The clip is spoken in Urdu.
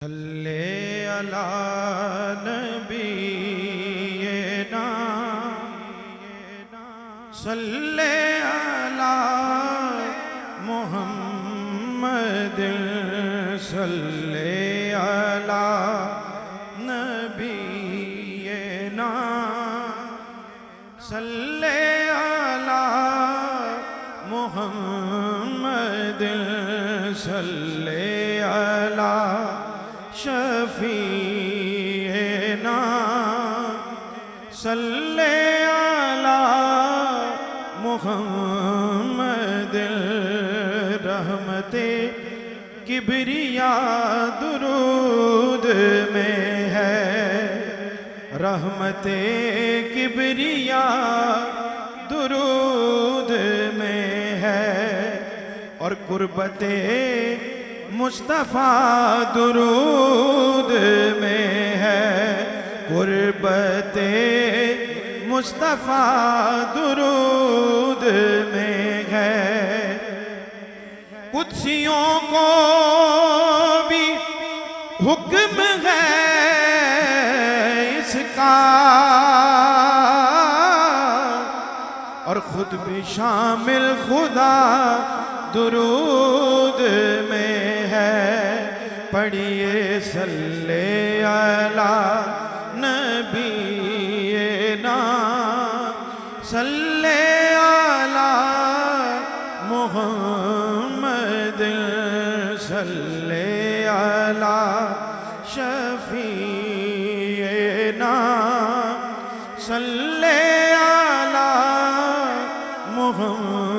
صلی علی نبینا صلی علی محمد صلی علی نبینا صلی علی محمد صلی علی شفیعنا صلی علی محمد رحمت کبریا درود میں ہے رحمت کبریا درود میں ہے اور قربت مصطفیٰ درود میں ہے قربت مصطفیٰ درود میں ہے قدسیوں کو بھی حکم ہے اس کا اور خود بھی شامل خدا درود میں ہے پڑھیے صلی علی نبینا صلی علی محمد صلی علی شفیعنا صلی علی محمد